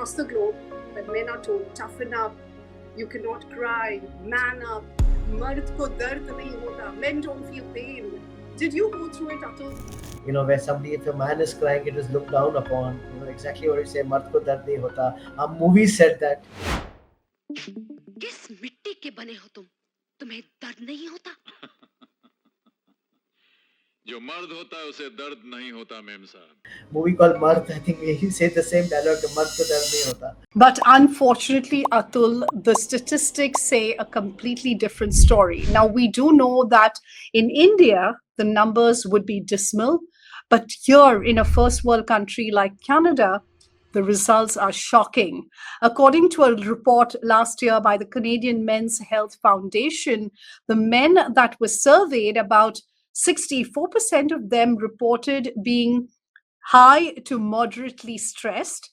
across the globe, when men are told, toughen up, you cannot cry, man up, mard ko dard nahi hota, men don't feel pain. Did you go through it, Atul? Where somebody, if a man is crying, it is looked down upon. Exactly what you say, mard ko dard nahi hota. Our movies said that. किस मिट्टी के बने हो तुम? तुम्हें दर्द नहीं होता? जो मर्द होता है उसे दर्द नहीं होता मेम साहब. Movie called Mard, I think he said the same dialogue, mard ko dard nahi hota. But unfortunately, Atul, the statistics say a completely different story. Now, we do know that in India, the numbers would be dismal. But here in a first world country like Canada, the results are shocking. According to a report last year by the Canadian Men's Health Foundation, the men that were surveyed, about 64% of them reported being high to moderately stressed,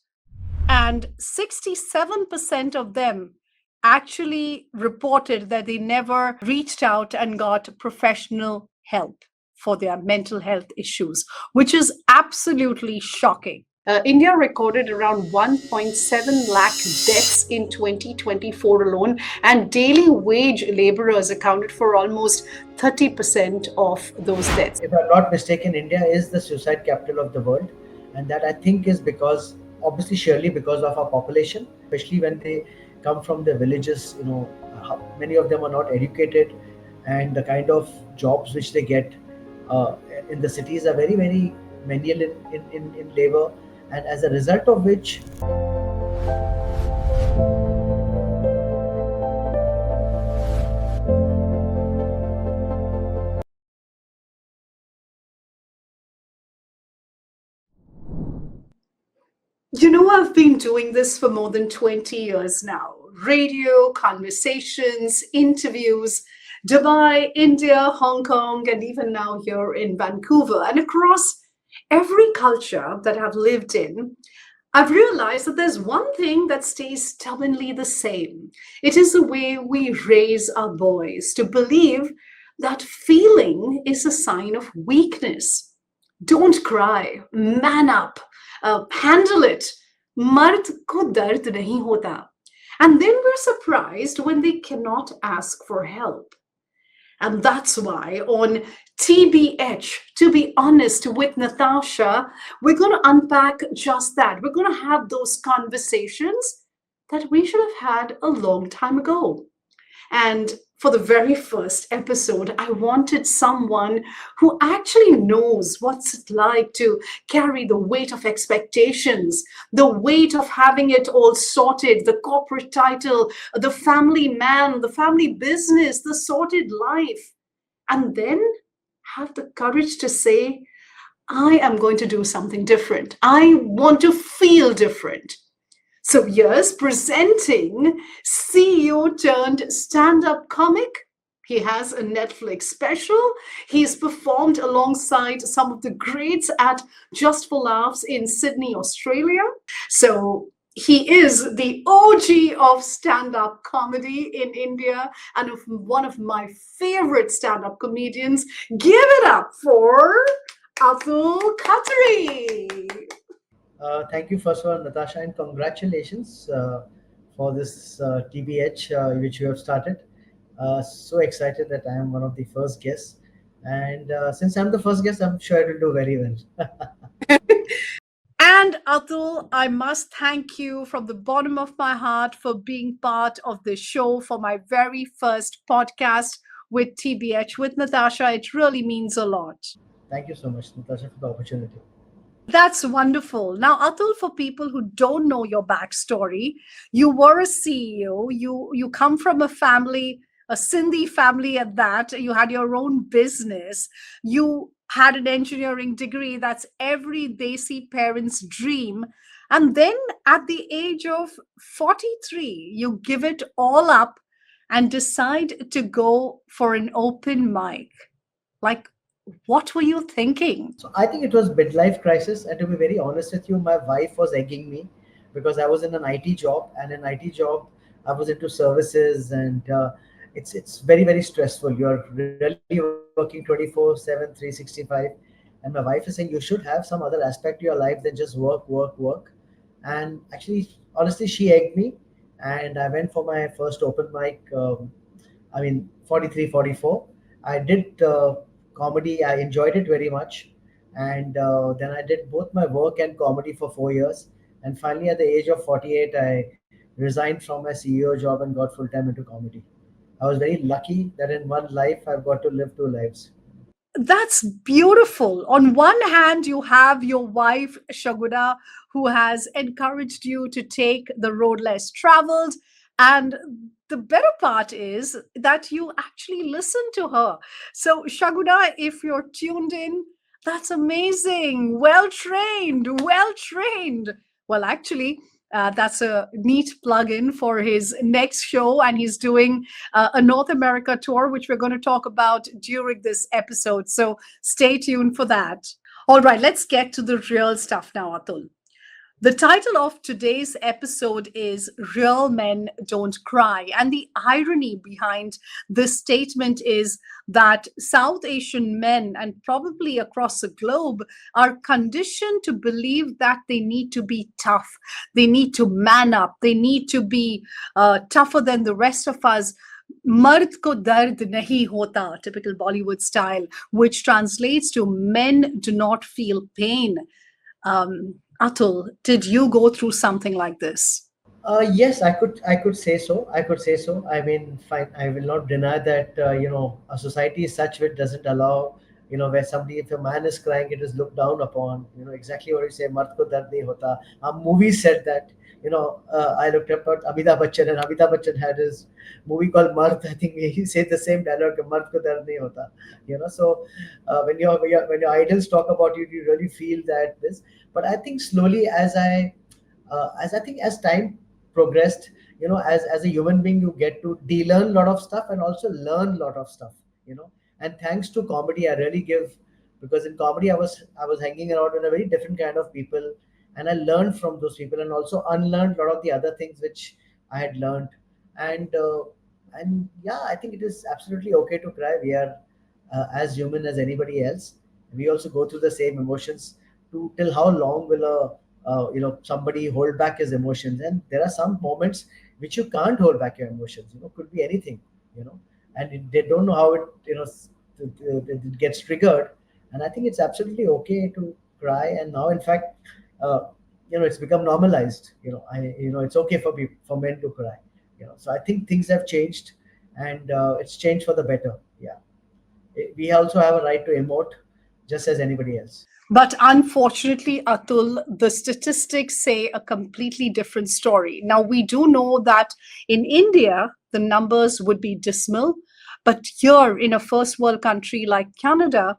and 67% of them actually reported that they never reached out and got professional help for their mental health issues, which is absolutely shocking. India recorded around 1.7 lakh deaths in 2024 alone, and daily wage laborers accounted for almost 30% of those deaths. If I'm not mistaken, India is the suicide capital of the world, and that I think is because, obviously, surely because of our population, especially when they come from the villages. Many of them are not educated, and the kind of jobs which they get in the cities are very, very menial in labor, and as a result of which I've been doing this for more than 20 years now. Radio, conversations, interviews, Dubai, India, Hong Kong, and even now here in Vancouver. And across every culture that I've lived in, I've realized that there's one thing that stays stubbornly the same. It is the way we raise our boys to believe that feeling is a sign of weakness. Don't cry, man up, handle it. Mard ko dard nahi hota. And then we're surprised when they cannot ask for help. And that's why on TBH, to be honest with Natasha, we're going to unpack just that. We're going to have those conversations that we should have had a long time ago. And for the very first episode, I wanted someone who actually knows what's it like to carry the weight of expectations, the weight of having it all sorted, the corporate title, the family man, the family business, the sorted life, and then have the courage to say, I am going to do something different. I want to feel different. So here's presenting CEO turned stand-up comic. He has a Netflix special. He's performed alongside some of the greats at Just for Laughs in Sydney, Australia. So he is the OG of stand-up comedy in India and one of my favorite stand-up comedians. Give it up for Atul Khatri. Thank you, first of all, Natasha, and congratulations for this TBH which you have started. So excited that I am one of the first guests. And since I'm the first guest, I'm sure it will do very well. And Atul, I must thank you from the bottom of my heart for being part of the show for my very first podcast with TBH with Natasha. It really means a lot. Thank you so much, Natasha, for the opportunity. That's wonderful. Now, Atul, for people who don't know your backstory, you were a CEO. You come from a family, a Sindhi family at that. You had your own business. You had an engineering degree. That's every Desi parent's dream. And then at the age of 43, you give it all up and decide to go for an open mic. Like, what were you thinking? So I think it was midlife crisis, and to be very honest with you, my wife was egging me because I was in an IT job, and in IT job I was into services, and it's very, very stressful. You're really working 24/7, 365, and my wife is saying you should have some other aspect to your life than just work, work, work. And actually, honestly, she egged me, and I went for my first open mic. 43, 44. I did comedy. I enjoyed it very much, and then I did both my work and comedy for 4 years. And finally, at the age of 48, I resigned from my CEO job and got full time into comedy. I was very lucky that in one life I've got to live two lives. That's beautiful. On one hand, you have your wife, Shaguna, who has encouraged you to take the road less traveled. And the better part is that you actually listen to her. So, Shaguna, if you're tuned in, that's amazing. Well trained, well trained. Well, actually, that's a neat plug in for his next show. And he's doing a North America tour, which we're going to talk about during this episode. So stay tuned for that. All right, let's get to the real stuff now, Atul. The title of today's episode is Real Men Don't Cry. And the irony behind this statement is that South Asian men, and probably across the globe, are conditioned to believe that they need to be tough. They need to man up. They need to be tougher than the rest of us. Mard ko dard nahi hota, typical Bollywood style, which translates to men do not feel pain. Atul, did you go through something like this? Yes, I could say so. I could say so. I mean, fine. I will not deny that. A society is such which doesn't allow. Where somebody, if a man is crying, it is looked down upon. Exactly what you say. Mard ko dard nahi hota. A movie said that. I looked up at Amitabh Bachchan, and Amitabh Bachchan had his movie called Mard. I think he said the same dialogue. Mard ko dard nahi hota. So when your idols talk about you, you really feel that this. But I think slowly, as I think as time progressed, as a human being, you get to de-learn a lot of stuff and also learn a lot of stuff. And thanks to comedy, I really give, because in comedy I was hanging around with a very different kind of people, and I learned from those people and also unlearned a lot of the other things which I had learned. And uh, and yeah, I think it is absolutely okay to cry. We are as human as anybody else. We also go through the same emotions. To till how long will a somebody hold back his emotions? And there are some moments which you can't hold back your emotions. Could be anything. And they don't know how it gets triggered. And I think it's absolutely okay to cry. And now, in fact, uh, it's become normalized. It's okay for people, for men to cry. So I think things have changed, and it's changed for the better. Yeah. We also have a right to emote just as anybody else. But unfortunately, Atul, the statistics say a completely different story. Now, we do know that in India, the numbers would be dismal. But here in a first world country like Canada,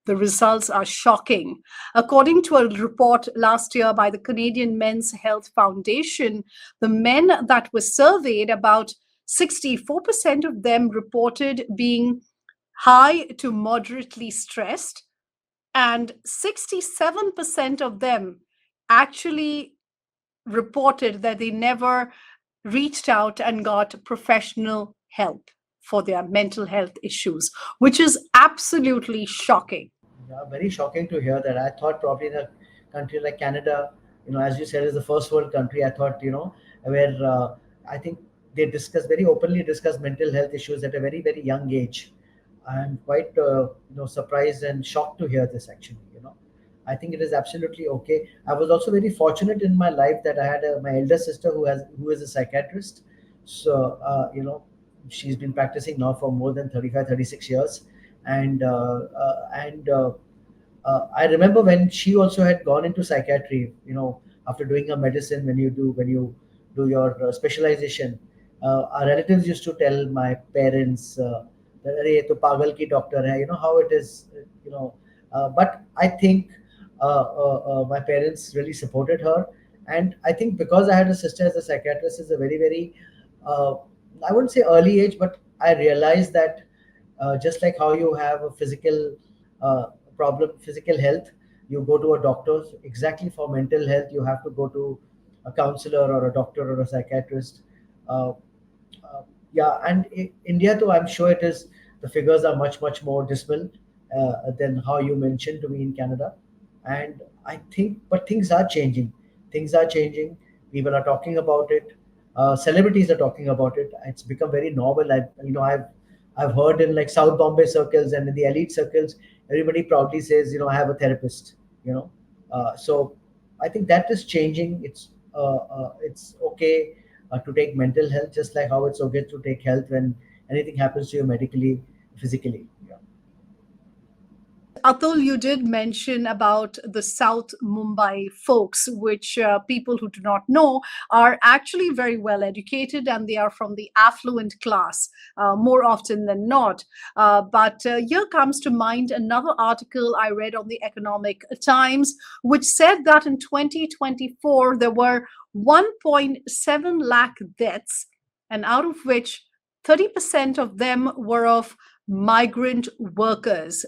the results are shocking. According to a report last year by the Canadian Men's Health Foundation, the men that were surveyed, about 64% of them reported being high to moderately stressed, and 67% of them actually reported that they never reached out and got professional help for their mental health issues, which is absolutely shocking. Yeah, very shocking to hear that. I thought probably in a country like Canada, as you said, is the first world country. I thought, where I think they very openly discuss mental health issues at a very, very young age. I'm quite, surprised and shocked to hear this actually. I think it is absolutely okay. I was also very fortunate in my life that I had my elder sister who is a psychiatrist. So, she's been practicing now for more than 35, 36 years. And I remember when she also had gone into psychiatry, after doing her medicine, when you do your specialization, our relatives used to tell my parents that "Arey, ye to pagal ki doctor hai," how it is, but I think my parents really supported her. And I think because I had a sister as a psychiatrist is a very, very, uh, I wouldn't say early age, but I realized that just like how you have a physical uh, problem, physical health, you go to a doctor. Exactly for mental health, you have to go to a counselor or a doctor or a psychiatrist. Uh, yeah, and India too, I'm sure it is. The figures are much, much more dismal than how you mentioned to me in Canada. And I think, but things are changing. Things are changing. People are talking about it. Celebrities are talking about it. It's become very normal. I've heard in like South Bombay circles and in the elite circles, everybody proudly says, I have a therapist. You know, so I think that is changing. It's okay to take mental health, just like how it's okay to take health when anything happens to you medically, physically. Yeah. And Atul, you did mention about the South Mumbai folks, which people who do not know are actually very well educated and they are from the affluent class more often than not. But here comes to mind another article I read on the Economic Times, which said that in 2024 there were 1.7 lakh deaths, and out of which 30% of them were of migrant workers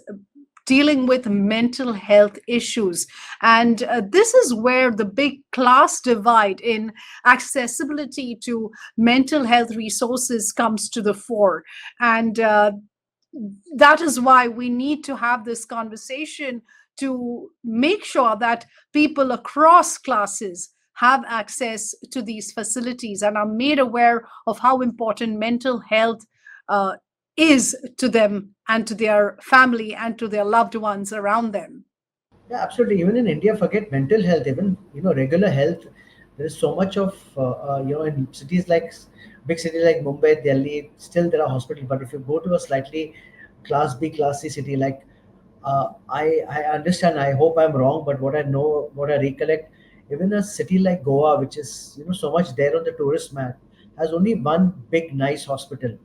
dealing with mental health issues. And this is where the big class divide in accessibility to mental health resources comes to the fore. And that is why we need to have this conversation to make sure that people across classes have access to these facilities and are made aware of how important mental health uh, is to them and to their family and to their loved ones around them. Yeah, absolutely. Even in India, forget mental health. Even regular health. There is so much of in cities like big cities like Mumbai, Delhi. Still, there are hospitals. But if you go to a slightly class B, class C city, like I understand. I hope I'm wrong, but what I know, what I recollect, even a city like Goa, which is so much there on the tourist map, has only one big nice hospital.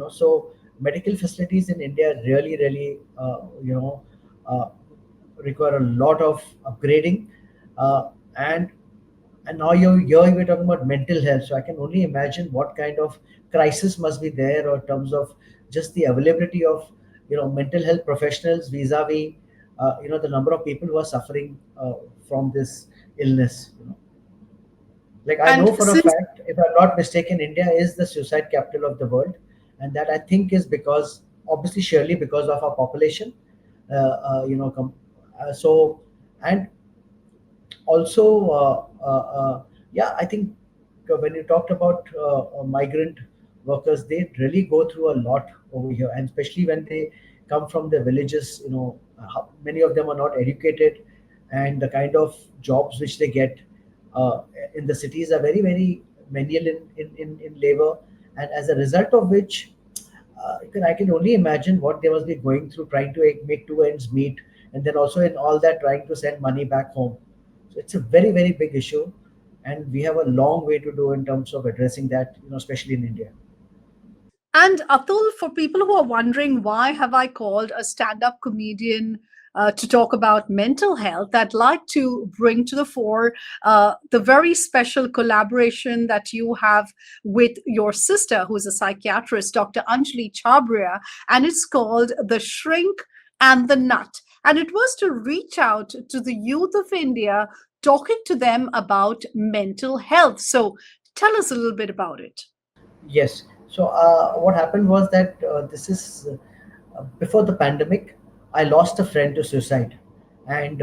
So medical facilities in India really, really, Uh, require a lot of upgrading, uh, and and now you're talking about mental health. So I can only imagine what kind of crisis must be there, or in terms of just the availability of mental health professionals vis-a-vis the number of people who are suffering from this illness. Like, I And know for a since fact, if I'm not mistaken, India is the suicide capital of the world, and that I think is because, obviously, surely because of our population. Uh, so, and also, yeah, I think when you talked about migrant workers, they really go through a lot over here, and especially when they come from the villages. Many of them are not educated, and the kind of jobs which they get uh, in the cities are very, very manual in labor, and as a result of which, I can only imagine what they must be going through, trying to make two ends meet, and then also in all that trying to send money back home. So it's a very, very big issue, and we have a long way to do in terms of addressing that, especially in India. And Atul, for people who are wondering why have I called a stand-up comedian to talk about mental health, I'd like to bring to the fore the very special collaboration that you have with your sister, who's a psychiatrist, Dr. Anjali Chabria, and it's called The Shrink and the Nut. And it was to reach out to the youth of India, talking to them about mental health. So tell us a little bit about it. Yes. So what happened was that this is before the pandemic. I lost a friend to suicide, and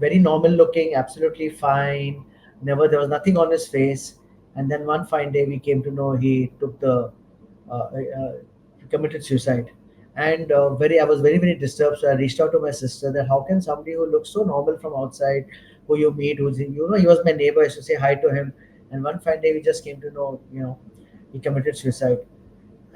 very normal looking, absolutely fine. Never there was nothing on his face. And then one fine day we came to know he took the committed suicide. And very I was very, very disturbed. So I reached out to my sister that how can somebody who looks so normal from outside, who you meet, he was my neighbor. I used to say hi to him, and one fine day we just came to know he committed suicide.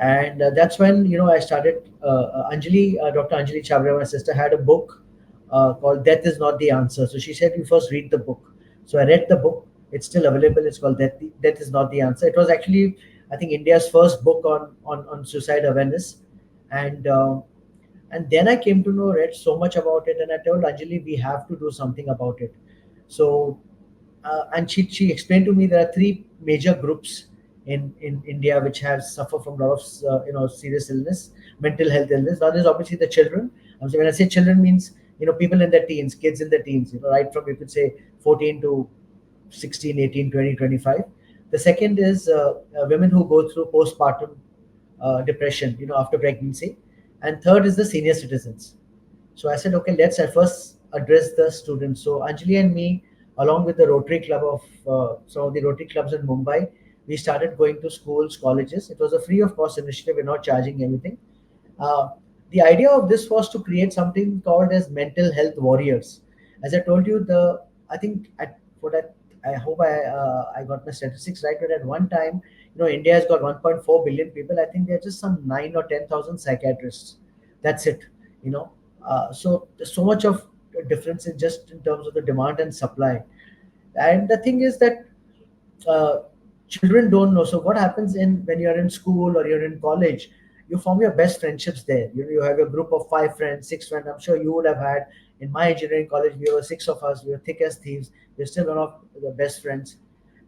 And that's when I started. Dr. Anjali Chabra, my sister, had a book called "Death Is Not the Answer." So she said, "You first read the book." So I read the book. It's still available. It's called "Death Is Not the Answer." It was actually, I think, India's first book on suicide awareness, and then I came to know, read so much about it, and I told Anjali we have to do something about it. So, and she explained to me there are three major groups in India which have suffer from a lot of serious illness, mental health illness. One is obviously the children. When I say children, means people in their teens, kids in their teens, right from, you could say, 14 to 16, 18, 20, 25. The second is women who go through postpartum depression, after pregnancy. And third is the senior citizens. So I said, okay, let's at first address the students. So Anjali and me along with the Rotary Club of some of the Rotary clubs in Mumbai. We started going to schools, colleges. It was a free of cost initiative. We're not charging anything. Uh, the idea of this was to create something called as mental health warriors. As I told you, the I think at for that I hope I got my statistics right, but at one time, India has got 1.4 billion people. I think there are just some 9 or 10,000 psychiatrists. That's it. You know, so there's so much of a difference in just in terms of the demand and supply. And the thing is that uh, children don't know. So what happens in when you're in school or you're in college, you form your best friendships there. You have a group of 5 friends, 6 friends. I'm sure you would have had. In my engineering college, we were 6 of us. We were thick as thieves. We're still one of the best friends.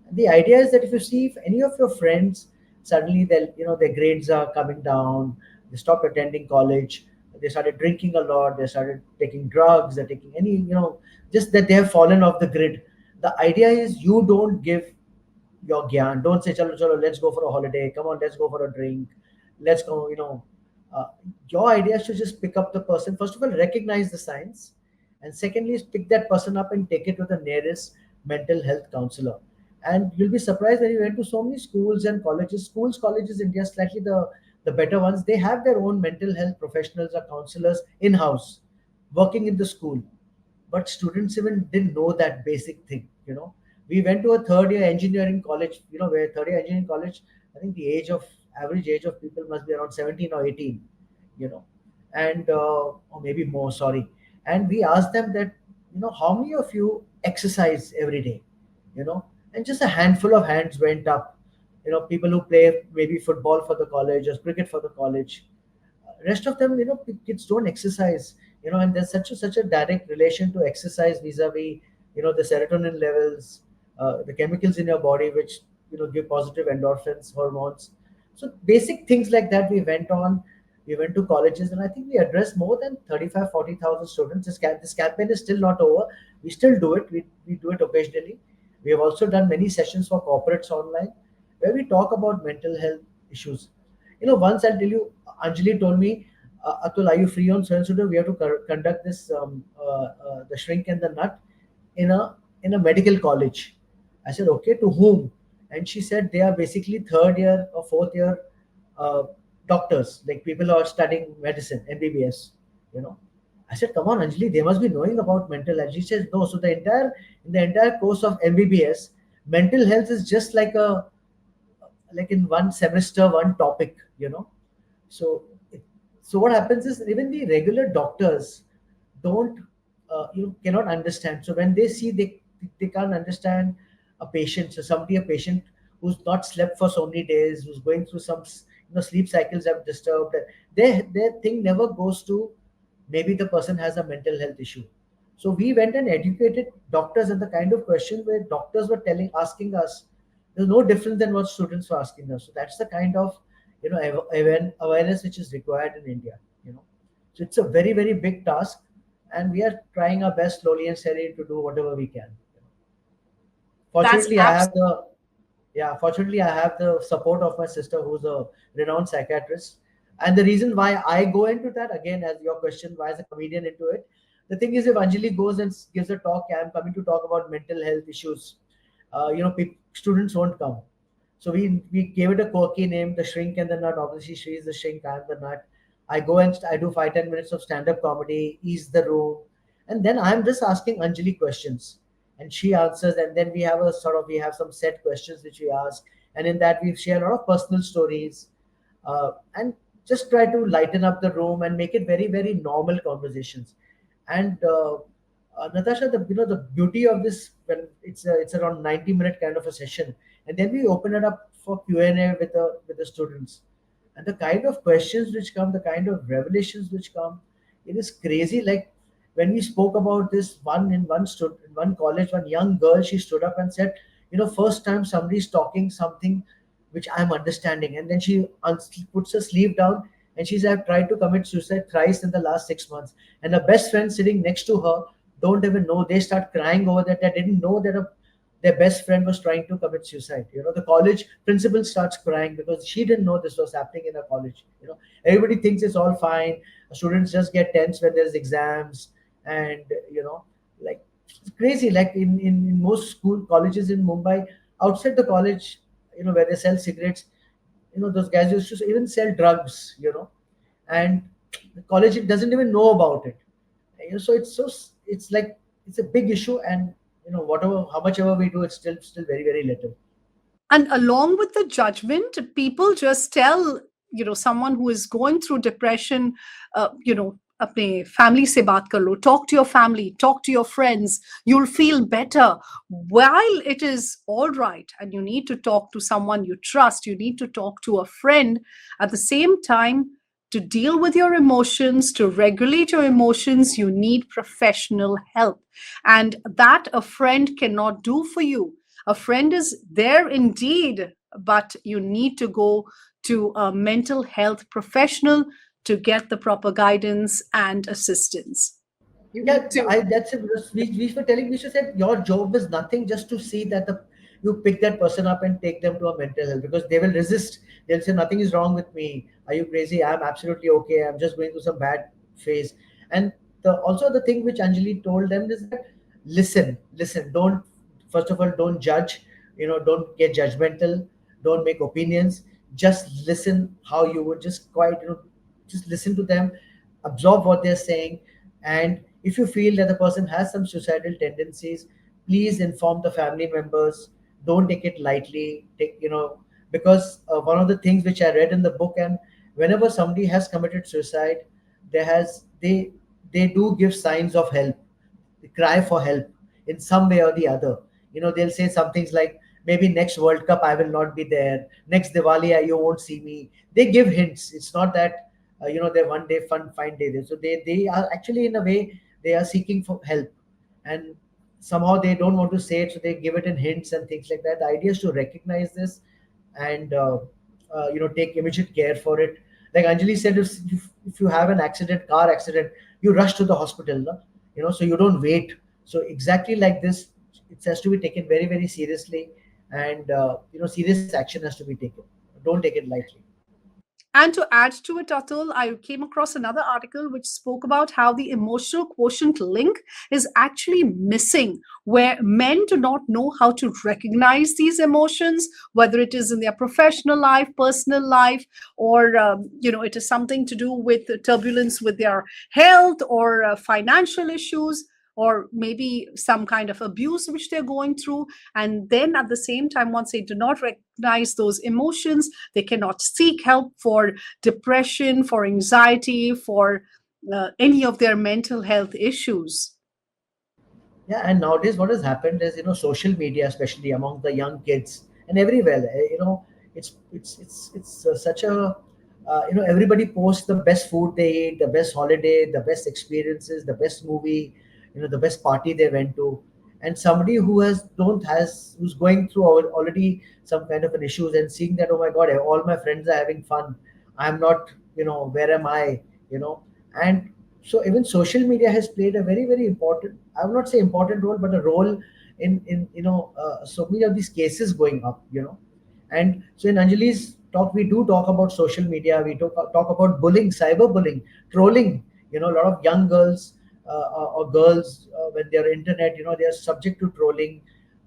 And the idea is that if you see if any of your friends suddenly their grades are coming down, they stopped attending college, they started drinking a lot, they started taking drugs, they're taking just that they have fallen off the grid. The idea is you don't give your gyan. Don't say, chalo, chalo, let's go for a holiday. Come on, let's go for a drink. Let's go, Uh, your idea is to just pick up the person. First of all, recognize the signs. And secondly, is pick that person up and take it to the nearest mental health counselor. And you'll be surprised when you went to so many schools and colleges. Schools, colleges, India, slightly the better ones, they have their own mental health professionals or counselors in house working in the school, but students even didn't know that basic thing. We went to a third year engineering college, where third year engineering college, I think the average age of people must be around 17 or 18, you know and or maybe more, sorry. And we asked them that, how many of you exercise every day, you know and just a handful of hands went up. People who play maybe football for the college or cricket for the college. Rest of them, kids don't exercise. And there's such a direct relation to exercise vis-a-vis, the serotonin levels, the chemicals in your body which give positive endorphins, hormones. So basic things like that we went to colleges, and I think we addressed more than 35-40,000 students. This campaign is still not over. We still do it. We do it occasionally. We have also done many sessions for corporates online where we talk about mental health issues. Once I'll tell you, Anjali told me, Atul, are you free on so and so day? We have to conduct this, the shrink and the nut in a medical college. I said, okay, to whom? And she said they are basically third year or fourth year uh, doctors, like people who are studying medicine, MBBS. You know, I said, come on, Anjali, they must be knowing about mental health. She says, no. So in the entire course of MBBS, mental health is just like in one semester, one topic. So so what happens is even the regular doctors don't cannot understand. So when they see, they can't understand a patient. So a patient who's not slept for so many days, who's going through some sleep cycles have disturbed, their thing never goes to maybe the person has a mental health issue. So we went and educated doctors, and the kind of question where doctors were asking us, there's no different than what students were asking us. So that's the kind of awareness which is required in India. So it's a very very big task, and we are trying our best slowly and steadily to do whatever we can. That's Fortunately, I have absolutely. the yeah, fortunately, I have the support of my sister, who's a renowned psychiatrist. And the reason why I go into that, again, as your question, why is a comedian into it? The thing is, if Anjali goes and gives a talk, I'm coming to talk about mental health issues. Students won't come. So we gave it a quirky name, the Shrink and the Nut. Obviously, she is the shrink, I'm the nut. I go and I do 5-10 minutes of stand-up comedy, ease the room, and then I'm just asking Anjali questions, and she answers. And then we have some set questions which we ask, and in that we share a lot of personal stories, and just try to lighten up the room and make it very very normal conversations. And Natasha, the beauty of this, when it's around 90-minute kind of a session, and then we open it up for Q&A with the students, and the kind of questions which come, the kind of revelations which come, it is crazy. Like when we spoke about this, in one college, one young girl, she stood up and said, first time somebody's talking something which I'm understanding. And then she puts her sleeve down, and she said, I've tried to commit suicide thrice in the last 6 months. And her best friend sitting next to her don't even know. They start crying over that. They didn't know that their best friend was trying to commit suicide. The college principal starts crying because she didn't know this was happening in a college. Everybody thinks it's all fine. Students just get tense when there's exams, and like It's crazy. Like in most school colleges in Mumbai, outside the college, where they sell cigarettes, those guys used to even sell drugs, and the college doesn't even know about it. So it's like it's a big issue, and whatever how much ever we do, it's still very very little. And along with the judgment, people just tell, someone who is going through depression, अपने family से बात कर लो, talk to your family, talk to your friends, you'll feel better. While it is all right and you need to talk to someone you trust, you need to talk to a friend, at the same time, to deal with your emotions, to regulate your emotions, you need professional help. And that a friend cannot do for you. A friend is there indeed, but you need to go to a mental health professional to get the proper guidance and assistance. You Yeah, need to. I that's it. We were telling, we should say your job is nothing just to see that you pick that person up and take them to a mental health, because they will resist. They'll say nothing is wrong with me. Are you crazy? I'm absolutely okay. I'm just going through some bad phase. And also the thing which Anjali told them is that listen. Don't, first of all, don't judge. Don't get judgmental. Don't make opinions. Just listen how you would just quite just listen to them, absorb what they're saying. And if you feel that the person has some suicidal tendencies, please inform the family members. Don't take it lightly. Because one of the things which I read in the book, and whenever somebody has committed suicide, they do give signs of help. They cry for help in some way or the other. They'll say some things like, maybe next World Cup I will not be there. Next Diwali you won't see me. They give hints. It's not that they're one day fun, fine day there. So they are actually, in a way, they are seeking for help, and somehow they don't want to say it, so they give it in hints and things like that. The idea is to recognize this, and take immediate care for it. Like Anjali said, if you have an accident, car accident, you rush to the hospital, no? So you don't wait. So exactly like this, it has to be taken very very seriously, and serious action has to be taken. Don't take it lightly. And to add to it, Atul, I came across another article which spoke about how the emotional quotient link is actually missing, where men do not know how to recognize these emotions, whether it is in their professional life, personal life, or it is something to do with turbulence with their health or financial issues, or maybe some kind of abuse which they're going through. And then at the same time, once they do not recognize those emotions, they cannot seek help for depression, for anxiety, for any of their mental health issues. Yeah, and nowadays what has happened is, social media, especially among the young kids and everywhere, it's such a everybody posts the best food they eat, the best holiday, the best experiences, the best movie, the best party they went to. And somebody who who's going through already some kind of an issues, and seeing that, oh my god, all my friends are having fun, I'm not, where am I, you know and so even social media has played a very very important, I would not say important role, but a role in so many of these cases going up. And so in Anjali's talk, we do talk about social media. We talk about bullying, cyberbullying, trolling. A lot of young girls or girls, when they're internet, they are subject to trolling.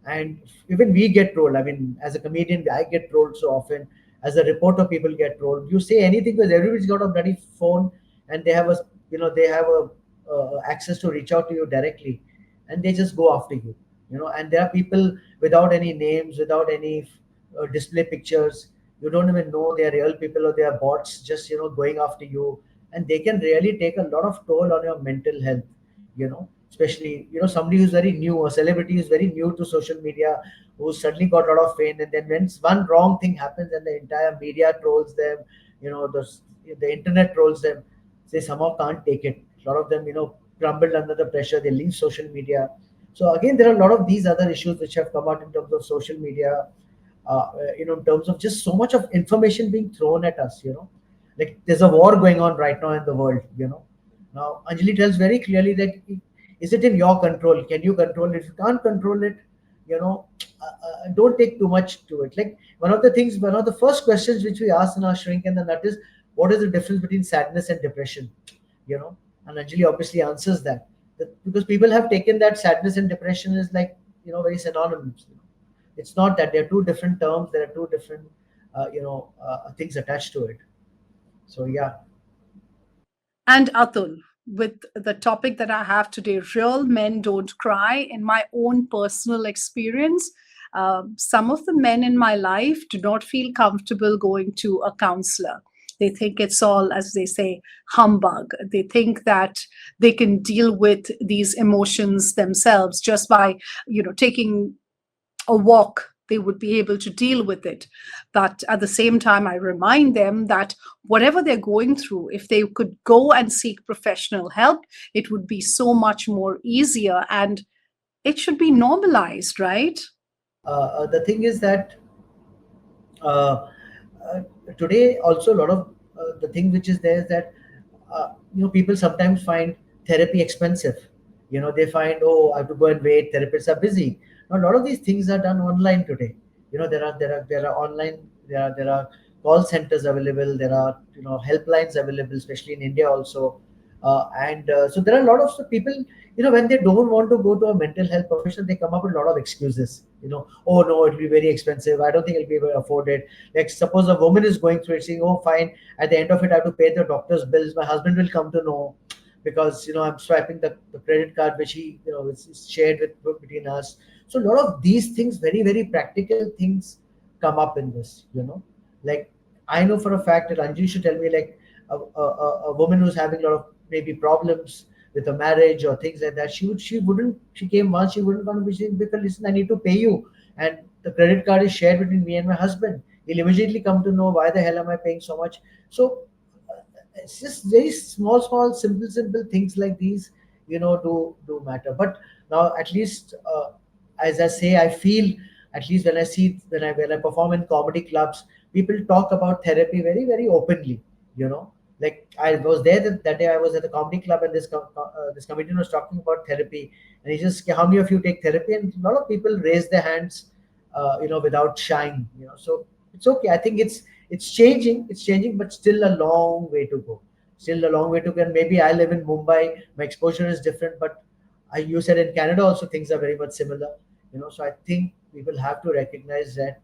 And even we get trolled. I mean, as a comedian, I get trolled so often. As a reporter, people get trolled. You say anything because everybody's got a bloody phone, and they have a access to reach out to you directly, and they just go after you. And there are people without any names, without any display pictures. You don't even know they are real people or they are bots, just going after you. And they can really take a lot of toll on your mental health. Especially somebody who's very new, a celebrity who's very new to social media, who suddenly got a lot of fame, and then when one wrong thing happens and the entire media trolls them, the internet trolls them, they somehow can't take it. A lot of them, crumbled under the pressure, they leave social media. So again, there are a lot of these other issues which have come out in terms of social media, in terms of just so much of information being thrown at us. Like there's a war going on right now in the world. Now Anjali tells very clearly that, is it in your control? Can you control it? If you can't control it, don't take too much to it. Like one of the first questions which we ask in our Shrink and the Nut is, what is the difference between sadness and depression? you know and Anjali obviously answers that. Because people have taken that sadness and depression is like, very synonymous. It's not that. They're two different terms. There are two different things attached to it. So yeah. And Atul, with the topic that I have today, real men don't cry, in my own personal experience, some of the men in my life do not feel comfortable going to a counselor. They think it's all, as they say, humbug. They think that they can deal with these emotions themselves just by, taking a walk. They would be able to deal with it. But at the same time, I remind them that whatever they're going through, if they could go and seek professional help, it would be so much more easier, and it should be normalized, right? The thing is that uh, uh, today also a lot of the thing which is there is that people sometimes find therapy expensive. They find, oh, I have to go and wait, therapists are busy. Now a lot of these things are done online today. There are online, there are call centers available, there are helplines available, especially in India also. And so there are a lot of people, when they don't want to go to a mental health professional, they come up with a lot of excuses. Oh no, it'll be very expensive, I don't think I'll be able to afford it. Like suppose a woman is going through it, saying, oh fine, at the end of it I have to pay the doctor's bills, my husband will come to know because I'm swiping the credit card which he is shared between us. So a lot of these things, very very practical things, come up in this. Like, I know for a fact that Anjali should tell me, like, a woman who's having a lot of maybe problems with a marriage or things like that, she came once, she wouldn't want to be saying, because listen, I need to pay you, and the credit card is shared between me and my husband. He'll immediately come to know, why the hell am I paying so much? So it's just very small, simple things like these, do matter. But now, at least, as I say, I feel, at least when I see, when I perform in comedy clubs, people talk about therapy very very openly. Like, I was there that day. I was at the comedy club, and this comedian was talking about therapy, and he just, how many of you take therapy? And a lot of people raise their hands, without shying. So it's okay. I think it's changing, but still a long way to go. Still a long way to go. And maybe I live in Mumbai, my exposure is different, but you said in Canada also things are very much similar. So I think people have to recognize that,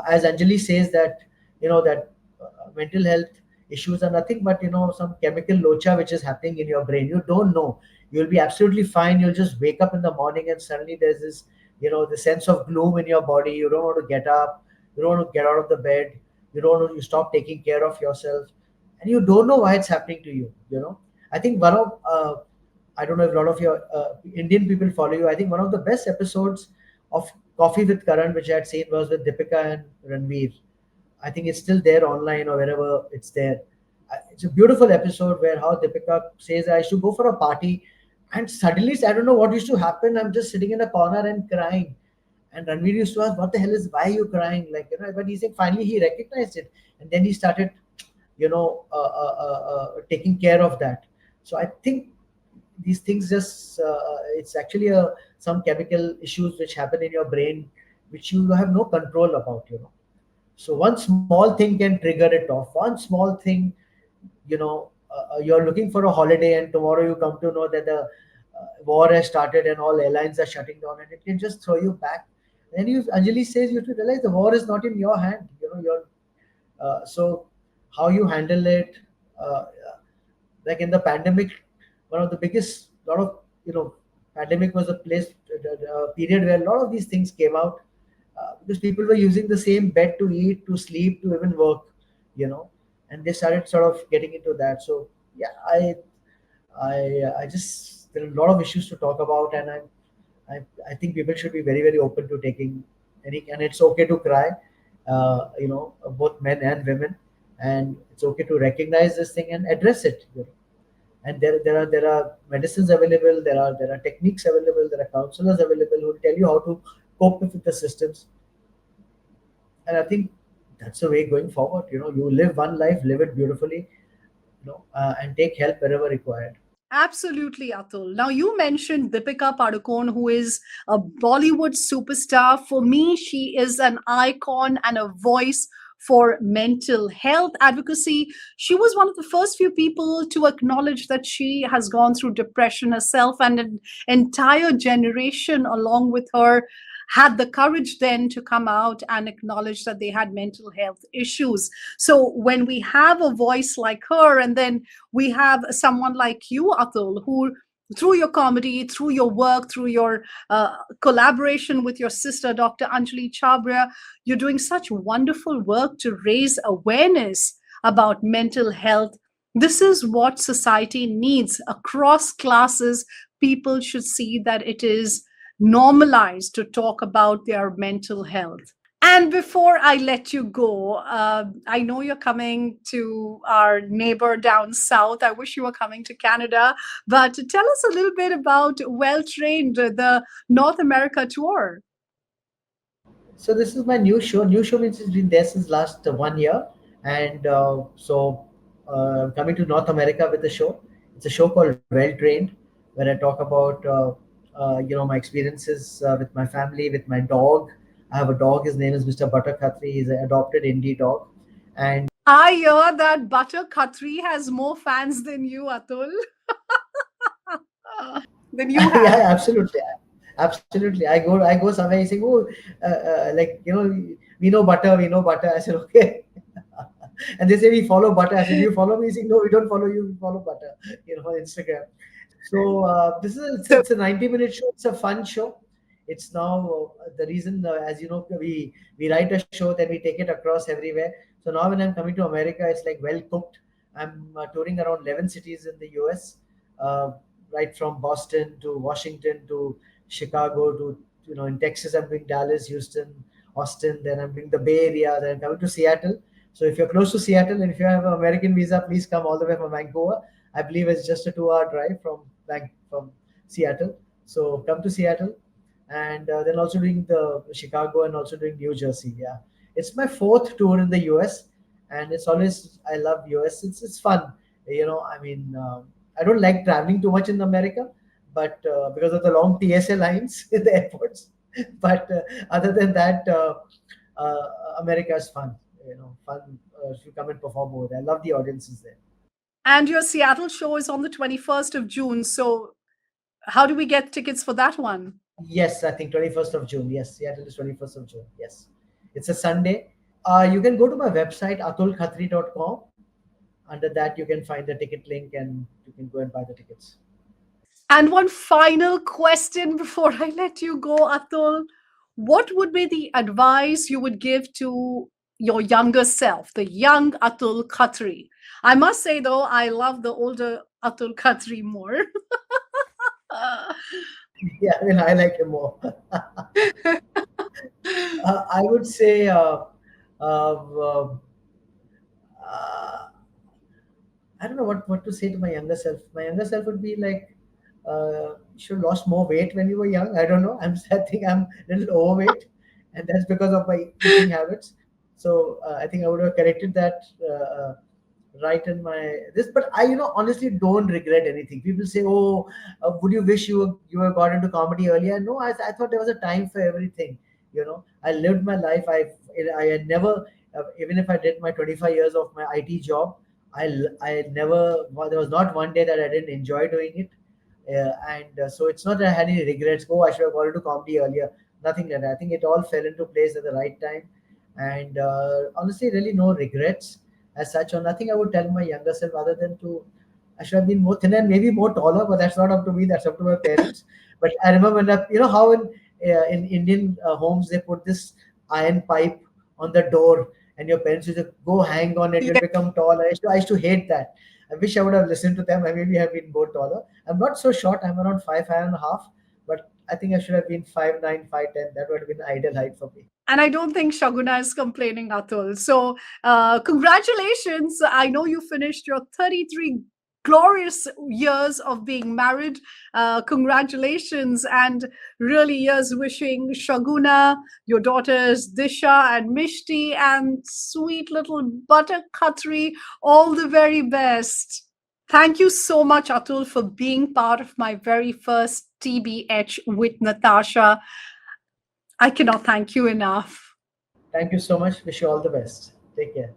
as Anjali says, that that mental health issues are nothing but some chemical locha which is happening in your brain. You don't know. You'll be absolutely fine. You'll just wake up in the morning and suddenly there's this, the sense of gloom in your body. You don't want to get up. You don't want to get out of the bed. You don't want to, you stop taking care of yourself, and you don't know why it's happening to you. I think one of I don't know if a lot of your Indian people follow you. I think one of the best episodes of Coffee with Karan, which I had seen, was with Deepika and Ranveer. I think it's still there online or wherever it's there. It's a beautiful episode where how Deepika says, I should go for a party, and suddenly, I don't know what used to happen. I'm just sitting in a corner and crying. And Ranveer used to ask, what the hell is, why are you crying? Like, but he said finally he recognized it. And then he started, taking care of that. So I think these things just, it's actually some chemical issues which happen in your brain, which you have no control about. So one small thing can trigger it off. One small thing, you're looking for a holiday, and tomorrow you come to know that the war has started and all airlines are shutting down, and it can just throw you back. Then Anjali says, you have to realize the war is not in your hand. You're so how you handle it, uh, like in the pandemic, one of the biggest, lot of, pandemic was a place, period where a lot of these things came out, because people were using the same bed to eat, to sleep, to even work, you know and they started sort of getting into that. So yeah, I just, there are a lot of issues to talk about, and I think people should be very very open to taking any, and it's okay to cry, both men and women, and it's okay to recognize this thing and address it. And there are medicines available, there are techniques available, there are counselors available who will tell you how to cope with the systems. And I think that's the way going forward. You live one life, live it beautifully, and take help wherever required. Absolutely, Atul. Now, you mentioned Deepika Padukone, who is a Bollywood superstar. For me, she is an icon and a voice for mental health advocacy. She was one of the first few people to acknowledge that she has gone through depression herself, and an entire generation along with her had the courage then to come out and acknowledge that they had mental health issues. So when we have a voice like her, and then we have someone like you, Atul, who through your comedy, through your work, through your collaboration with your sister, Dr. Anjali Chabria, you're doing such wonderful work to raise awareness about mental health. This is what society needs across classes. People should see that it is normalized to talk about their mental health. And before I let you go, I know you're coming to our neighbor down south. I wish you were coming to Canada. But tell us a little bit about Well Trained, the North America tour. So this is my new show. New show means it's been there since last 1 year, and I'm coming to North America with the show. It's a show called Well Trained, where I talk about my experiences with my family, with my dog. I have a dog. His name is Mr. Butter Khatri. He's an adopted indie dog, and I hear that Butter Khatri has more fans than you, Atul. Than you have. yeah, absolutely. I go somewhere. He saying, "Oh, like we know butter, we know butter." I said, "Okay." And they say we follow butter. I said, "You follow me?" He said, "No, we don't follow you. We follow butter." On Instagram. So this is So it's a 90-minute show. It's a fun show. It's now the reason, as you know, we write a show, then we take it across everywhere. So now when I'm coming to America, it's like well cooked. I'm touring around 11 cities in the US, uh, right from Boston to Washington to Chicago to in Texas I'm doing Dallas, Houston, Austin. Then I'm doing the Bay Area. Then I'm coming to Seattle. So if you're close to Seattle and if you have an American visa, please come all the way from Vancouver. I believe it's just a 2-hour drive from Seattle. So come to Seattle, and then also doing the Chicago and also doing New Jersey. Yeah, it's my fourth tour in the US, and it's always I love US. It's fun. I mean, I don't like traveling too much in America, but because of the long TSA lines in the airports. But other than that, uh, America is fun. Fun to come and perform over there. I love the audiences there. and your Seattle show is on the 21st of June. So how do we get tickets for that one? Yes, I think 21st of June. Yes, Seattle is 21st of June. Yes, it's a Sunday. You can go to my website atulkhatri.com. Under that, you can find the ticket link and you can go and buy the tickets. And one final question before I let you go, Atul. What would be the advice you would give to your younger self, the young Atul Khatri? I must say, though, I love the older Atul Khatri more. Yeah, I mean, I like him more. I would say uh, I don't know what to say to my younger self. My younger self would be like, you should have lost more weight when you were young. I don't know. I think I'm a little overweight, and that's because of my eating habits. So I think I would have corrected that right in my this. But I, honestly don't regret anything. People say, "Oh, would you wish you were got into comedy earlier?" No, I thought there was a time for everything. I lived my life. I had never, even if I did my 25 years of my IT job. I never, well, there was not one day that I didn't enjoy doing it. And so it's not that I had any regrets. Oh, I should have got into comedy earlier. Nothing like that. I think it all fell into place at the right time. And honestly, really no regrets as such, or nothing I would tell my younger self other than I should have been more thinner and maybe more taller, but that's not up to me. That's up to my parents. But I remember how in Indian homes they put this iron pipe on the door, and your parents used to go hang on it. You'll become tall. I used to hate that. I wish I would have listened to them. I maybe have been more taller. I'm not so short. I'm around 5'5.5", but I think I should have been 5'9", 5'10". That would have been the ideal height for me. And I don't think Shaguna is complaining, Atul. So, congratulations. I know you finished your 33 glorious years of being married. Congratulations. And really, years wishing Shaguna, your daughters Disha and Mishti, and sweet little Butter Khatri all the very best. Thank you so much, Atul, for being part of my very first TBH with Natasha. I cannot thank you enough. Thank you so much. Wish you all the best. Take care.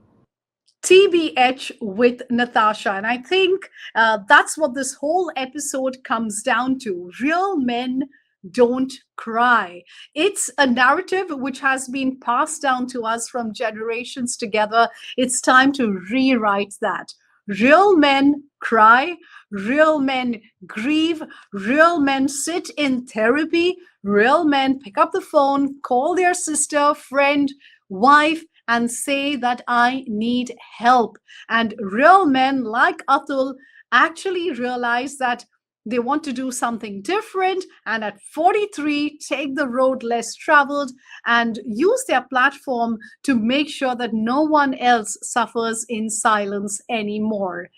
TBH with Natasha. And I think that's what this whole episode comes down to. Real men don't cry. It's a narrative which has been passed down to us from generations together. It's time to rewrite that. Real men cry, real men grieve, real men sit in therapy, real men pick up the phone, call their sister, friend, wife, and say that I need help. And real men like Atul actually realize that they want to do something different, and at 43 take the road less traveled and use their platform to make sure that no one else suffers in silence anymore.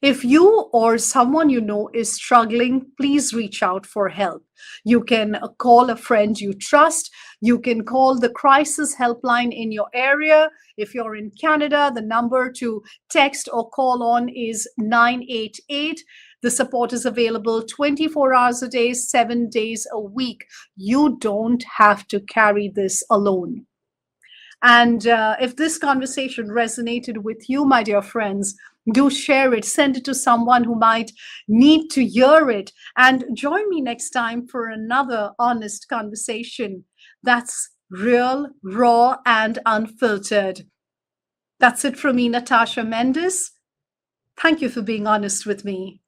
If you or someone you know is struggling, please reach out for help. You can call a friend you trust. You can call the crisis helpline in your area. If you're in Canada, the number to text or call on is 988. The support is available 24 hours a day, 7 days a week. You don't have to carry this alone. And if this conversation resonated with you, my dear friends, do share it, send it to someone who might need to hear it, and join me next time for another honest conversation that's real, raw, and unfiltered. That's it from me, Natasha Mendes. Thank you for being honest with me.